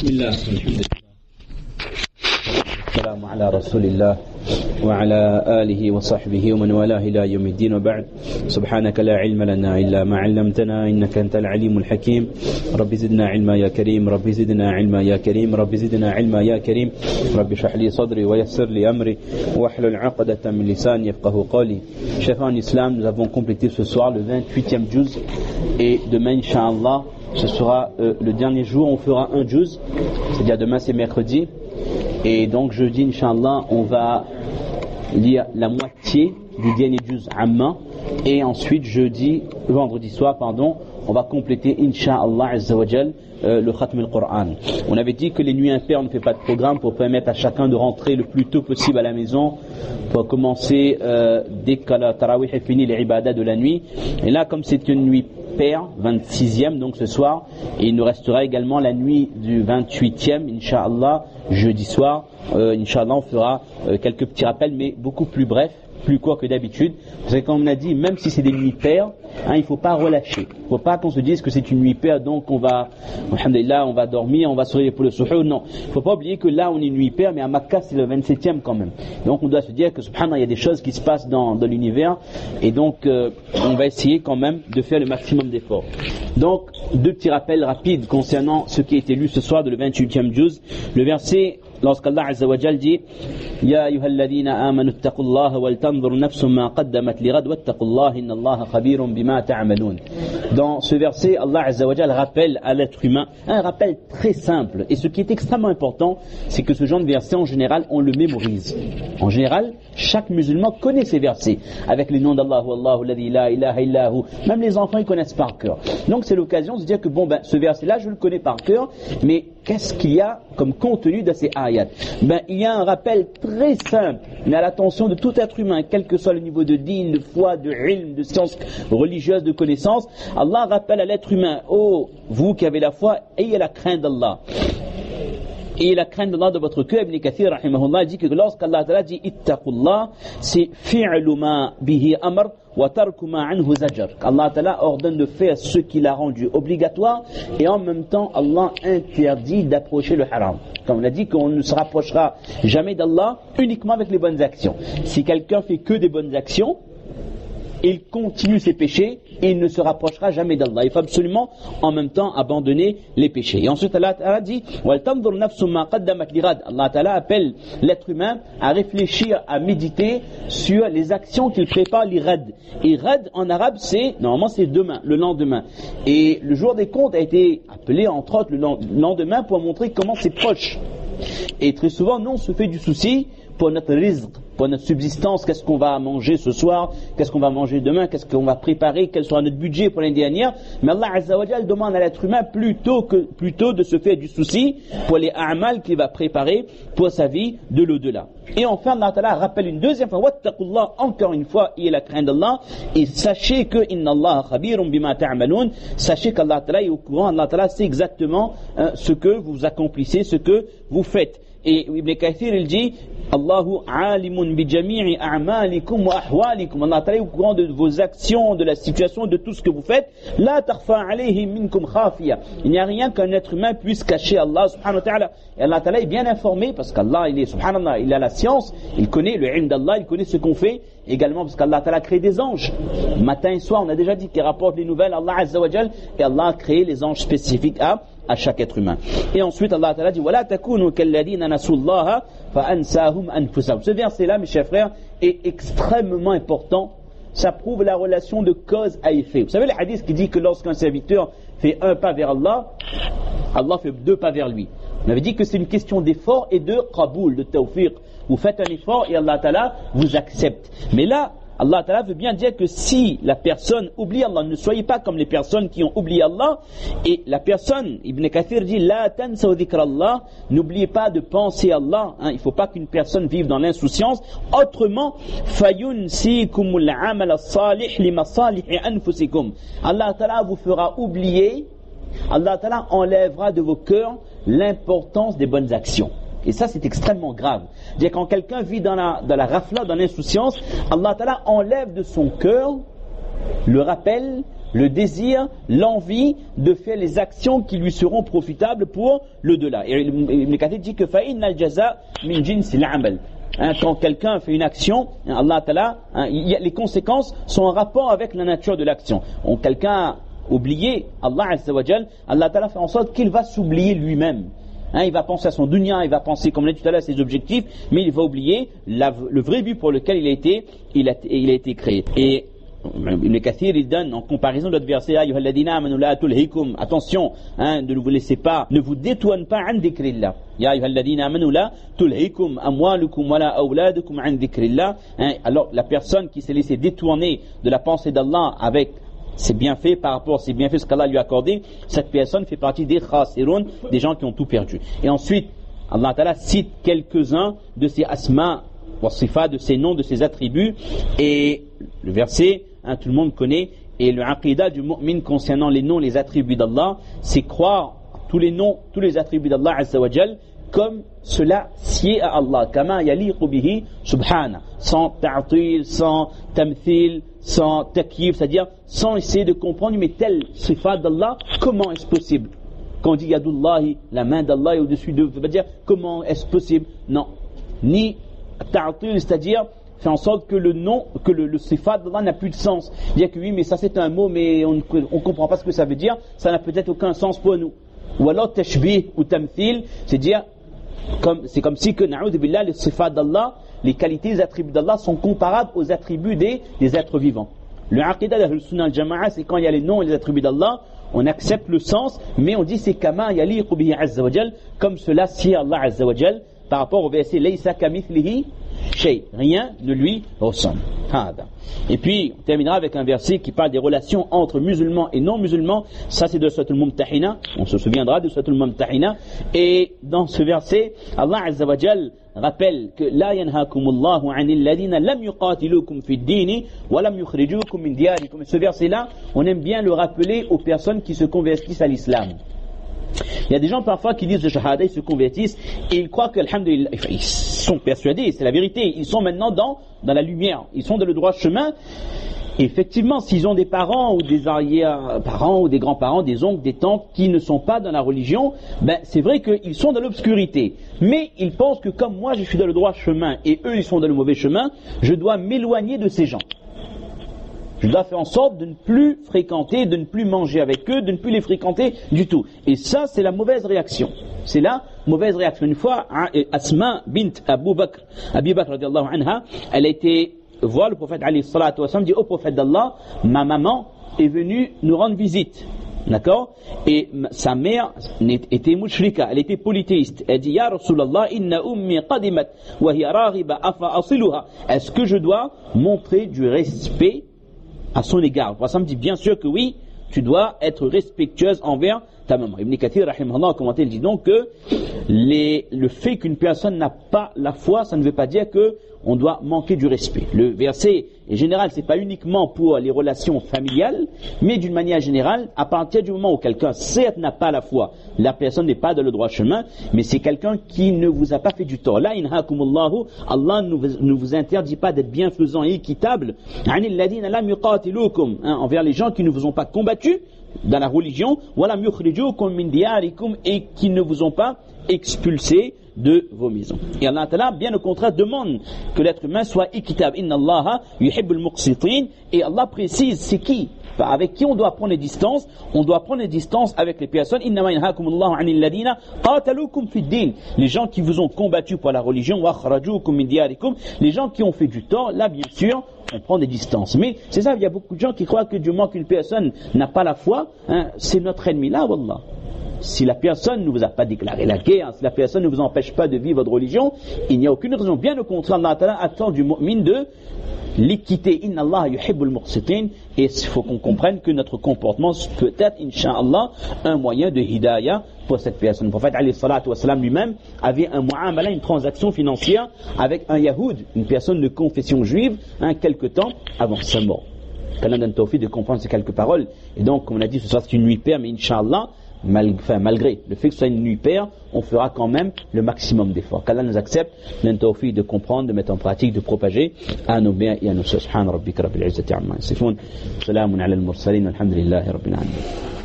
بسم الله والحمد لله والسلام على رسول الله وعلى آله وصحبه ومن والاه إلى يوم الدين وبعد. سبحانك لا علم لنا إلا ما علمتنا إنك أنت العليم الحكيم. رب زدنا علما يا كريم، رب زدنا علما يا كريم، رب زدنا علما يا كريم. رب اشرح لي صدري ويسر لي أمري واحلل عقدة من لساني يفقهوا قولي. Chers frères en islam, nous avons complété ce soir le 28e juz et demain, Inch'Allah, ce sera le dernier jour, on fera un juz, c'est-à-dire demain c'est mercredi. Et donc jeudi, Inch'Allah, on va lire la moitié du dernier juz Amma. Et ensuite, vendredi soir, on va compléter, Inch'Allah Azzawajal, le Khatm al-Qur'an. On avait dit que les nuits impaires, on ne fait pas de programme pour permettre à chacun de rentrer le plus tôt possible à la maison pour commencer dès que la Tarawih est fini, les ibadah de la nuit. Et là, comme c'est une nuit paire, 26e, donc ce soir, et il nous restera également la nuit du 28e, Inch'Allah, jeudi soir. Inch'Allah, on fera quelques petits rappels, mais beaucoup plus brefs, plus court que d'habitude. Vous savez, comme on a dit, même si c'est des nuits paires, il ne faut pas relâcher. Il ne faut pas qu'on se dise que c'est une nuit paire, donc on va, alhamdulillah, on va dormir, on va se réveiller pour le suhour. Non. Il ne faut pas oublier que là, on est une nuit paire, mais à Makkah, c'est le 27e quand même. Donc on doit se dire que, subhanallah, il y a des choses qui se passent dans l'univers, et donc on va essayer quand même de faire le maximum d'efforts. Donc, deux petits rappels rapides concernant ce qui a été lu ce soir de le 28e juz. Le verset, lorsqu'Allah Azza wa Jal dit Ya ayyuhalladhina amanu ittaqullaha wal tanzur nafsum ma qaddamat lighad wattaqullaha innallaha khabirun bima ta'malun. Dans ce verset, Allah Azza wa Jal rappelle à l'être humain un rappel très simple. Et ce qui est extrêmement important, c'est que ce genre de verset, en général, on le mémorise. En général, chaque musulman connaît ces versets avec les noms d'Allah, Wallahu alladhi la ilaha illahu. Même les enfants, ils connaissent par cœur. Donc c'est l'occasion de se dire que ce verset-là, je le connais par cœur, mais qu'est-ce qu'il y a comme contenu de ces ayats? Il y a un rappel très simple, mais à l'attention de tout être humain, quel que soit le niveau de din, de foi, de ilm, de science religieuse, de connaissance. Allah rappelle à l'être humain, oh, vous qui avez la foi, ayez la crainte d'Allah. Et la crainte d'Allah de votre cœur. Ibn Kathir rahimahullah dit que lorsqu'Allah ta'ala dit ittaqullah, c'est fi'lu ma bihi amr wa tarku ma anhu zajar. Allah ta'ala ordonne de faire ce qu'il a rendu obligatoire et en même temps Allah interdit d'approcher le haram. Comme on a dit qu'on ne se rapprochera jamais d'Allah uniquement avec les bonnes actions. Si quelqu'un fait que des bonnes actions, il continue ses péchés et il ne se rapprochera jamais d'Allah. Il faut absolument en même temps abandonner les péchés. Et ensuite Allah Ta'ala dit Allah Ta'ala appelle l'être humain à réfléchir, à méditer sur les actions qu'il prépare l'irad. Et rad en arabe normalement c'est demain, le lendemain. Et le jour des comptes a été appelé entre autres le lendemain pour montrer comment c'est proche. Et très souvent nous on se fait du souci pour notre rizq, pour notre subsistance, qu'est-ce qu'on va manger ce soir, qu'est-ce qu'on va manger demain, qu'est-ce qu'on va préparer, quel sera notre budget pour l'année dernière. Mais Allah Azza wa Jal demande à l'être humain plutôt de se faire du souci pour les a'mal qu'il va préparer pour sa vie de l'au-delà. Et enfin Allah Ta'ala rappelle une deuxième fois wattaqullah, encore une fois, il y a la crainte d'Allah et sachez que inna Allah khabirun bima ta'malun, sachez qu'Allah Ta'ala est au courant, Allah Ta'ala sait exactement ce que vous accomplissez, ce que vous faites. Et Ibn Kathir il dit Allahu alimun bi jami'i a'malikum wa ahwalikum. Allah Ta'ala est au courant de vos actions, de la situation, de tout ce que vous faites. La takhfa alayhi minkum khafiya. Il n'y a rien qu'un être humain puisse cacher Allah subhanahu wa ta'ala. Et Allah Ta'ala est bien informé parce qu'Allah il est subhanallah, il a la science, il connaît le ilm d'Allah, il connaît ce qu'on fait. Également parce qu'Allah Ta'ala a créé des anges. Matin et soir, on a déjà dit qu'il rapporte les nouvelles Allah Azza wa Jal et Allah a créé les anges spécifiques à chaque être humain. Et ensuite Allah Ta'ala dit wala takunu kalladina nasullaha fa ansahum anfusahum. Ce verset là mes chers frères est extrêmement important. Ça prouve la relation de cause à effet. Vous savez le hadith qui dit que lorsqu'un serviteur fait un pas vers Allah, Allah fait deux pas vers lui. On avait dit que c'est une question d'effort et de qaboul, de tawfiq. Vous faites un effort et Allah Ta'ala vous accepte. Mais là, Allah Ta'ala veut bien dire que si la personne oublie Allah, ne soyez pas comme les personnes qui ont oublié Allah. Et la personne, Ibn Kathir dit la tansaw dhikrallah, n'oubliez pas de penser à Allah. Il ne faut pas qu'une personne vive dans l'insouciance. Autrement, fayunsikumul amal as-salih limasalih anfusikum. Allah Ta'ala vous fera oublier, Allah Ta'ala enlèvera de vos cœurs l'importance des bonnes actions. Et ça c'est extrêmement grave. C'est-à-dire quand quelqu'un vit dans la rafla, dans l'insouciance, Allah Ta'ala enlève de son cœur le rappel le désir, l'envie de faire les actions qui lui seront profitables pour l'au-delà. Et Ibn Kathir dit que فَإِنَّ الْجَزَاءَ مِنْ جِنْسِ الْعَمَلِ. Quand quelqu'un fait une action, Allah Ta'ala, les conséquences sont en rapport avec la nature de l'action. Quelqu'un a oublié Allah Azza wa Jal, Allah Ta'ala fait en sorte qu'il va s'oublier lui-même. Il va penser à son dunya, il va penser, comme on l'a dit tout à l'heure, à ses objectifs, mais il va oublier le vrai but pour lequel il a été créé. Et Ibn Kathir, il donne en comparaison d'autres versets, ayyuhalladhina amanu la tulhikum, attention, ne vous laissez pas, ne vous détourne pas an dhikrillah. Ya ayyuhalladhina amanu la tulhikum amwalukum wala awladukum an dhikrillah. Alors la personne qui s'est laissée détourner de la pensée d'Allah avec ses bienfaits par rapport à ses bienfaits, ce qu'Allah lui a accordé, cette personne fait partie des khasirun, des gens qui ont tout perdu. Et ensuite, Allah Ta'ala cite quelques-uns de ses asma wa sifat, de ses noms, de ses attributs, et le verset, tout le monde connaît, et le aqidah du mu'min concernant les noms, les attributs d'Allah, c'est croire tous les noms, tous les attributs d'Allah Azza wa Jal, comme cela sied à Allah, kama yaliqu bihi subhana, sans ta'til, sans tamthil, sans takyif, c'est-à-dire sans essayer de comprendre, mais tel sifat d'Allah, comment est-ce possible? Quand on dit yadullahi, la main d'Allah est au-dessus de, ça veut dire comment est-ce possible? Non. Ni ta'til, c'est-à-dire fait en sorte que le nom, que le sifat d'Allah n'a plus de sens. Dire que oui, mais ça c'est un mot, mais on ne comprend pas ce que ça veut dire, ça n'a peut-être aucun sens pour nous. Ou alors tashbih ou tamthil, c'est-à-dire c'est comme si que na'udhu billah, les sifat d'Allah, les qualités, les attributs d'Allah sont comparables aux attributs des êtres vivants. Le aqidah d'Ahl Sunnah al-Jama'a, c'est quand il y a les noms et les attributs d'Allah, on accepte le sens, mais on dit c'est kama yaliqu bihi azza wa jal, comme cela sied Allah azza wa jal, par rapport au verset laysa kamithlihi shay, rien ne lui ressemble. Et puis on terminera avec un verset qui parle des relations entre musulmans et non musulmans. Ça c'est de Surat al-Mumtahina, on se souviendra de Surat al-Mumtahina. Et dans ce verset, Allah Azza wa Jal rappelle que la yanhakumullahu anil ladina lam yuqatilukum fid dini wa lam yukhrijukum min diyarikum. Ce verset là, on aime bien le rappeler aux personnes qui se convertissent à l'islam. Il y a des gens parfois qui disent le shahada, ils se convertissent et ils croient que alhamdulillah, ils sont persuadés, c'est la vérité, ils sont maintenant dans la lumière, ils sont dans le droit chemin. Et effectivement, s'ils ont des parents ou des arrière-parents ou des grands-parents, des oncles, des tantes qui ne sont pas dans la religion, c'est vrai qu'ils sont dans l'obscurité. Mais ils pensent que comme moi je suis dans le droit chemin et eux ils sont dans le mauvais chemin, je dois m'éloigner de ces gens. Je dois faire en sorte de ne plus fréquenter, de ne plus manger avec eux, de ne plus les fréquenter du tout. Et ça, c'est la mauvaise réaction. C'est la mauvaise réaction. Une fois, Asma bint Abi Bakr radiallahu anha, elle a été voir le prophète alayhi salatu wa sallam, dit au prophète d'Allah, ma maman est venue nous rendre visite. D'accord? Et sa mère était mushrika, elle était polythéiste. Elle dit, Ya Rasulallah, inna ummi qadimat, wa hiya raghiba afa asiluha. Est-ce que je dois montrer du respect à son égard? Le prophète dit bien sûr que oui, tu dois être respectueuse envers ta maman. Ibn Kathir rahimahullah a commenté, il dit donc que le fait qu'une personne n'a pas la foi, ça ne veut pas dire que on doit manquer du respect. Le verset est général, c'est pas uniquement pour les relations familiales, mais d'une manière générale, à partir du moment où quelqu'un certes n'a pas la foi, la personne n'est pas dans le droit chemin, mais c'est quelqu'un qui ne vous a pas fait du tort. La inhakumullahu, Allah ne vous interdit pas d'être bienfaisant et équitable, anil ladina lam yuqatilukum, envers les gens qui ne vous ont pas combattu dans la religion, walam yukhrijukum min diyarikum, et qui ne vous ont pas expulsé de vos maisons. Et Allah Ta'ala, bien au contraire, demande que l'être humain soit équitable. Inna Allaha yuhibbul muqsitin. Et Allah précise c'est qui, avec qui on doit prendre les distances. On doit prendre les distances avec les personnes. Innama yanhakumullahu anil ladina qatalukum fid din. Les gens qui vous ont combattu pour la religion, wa akhrajukum min diyarikum. Les gens qui ont fait du tort, là bien sûr, on prend des distances. Mais c'est ça, il y a beaucoup de gens qui croient que du moment qu'une personne n'a pas la foi, c'est notre ennemi. Là, wallah. Si la personne ne vous a pas déclaré la guerre, si la personne ne vous empêche pas de vivre votre religion, il n'y a aucune raison. Bien au contraire, Allah Ta'ala attend du mu'min de l'équité. Inna Allah yuhibbul muqsitin. Et il faut qu'on comprenne que notre comportement peut être, incha'Allah, un moyen de hidayah pour cette personne. Le prophète alayhi salatu wa salam lui-même avait un mu'amala, une transaction financière avec un yahoud, une personne de confession juive, quelque temps avant sa mort. qu'Allah donne tawfiq de comprendre ces quelques paroles. Et donc, comme on a dit, ce soir c'est une nuit paire, mais Inch'Allah, malgré le fait que ce soit une nuit paire, on fera quand même le maximum d'efforts. Qu'Allah nous accepte, l'intawfiq de comprendre, de mettre en pratique, de propager à nos biens et à nos subhana rabbika rabbil izzati amma yasifun. Salamun ala al-mursalin, walhamdulillahi rabbil alamin.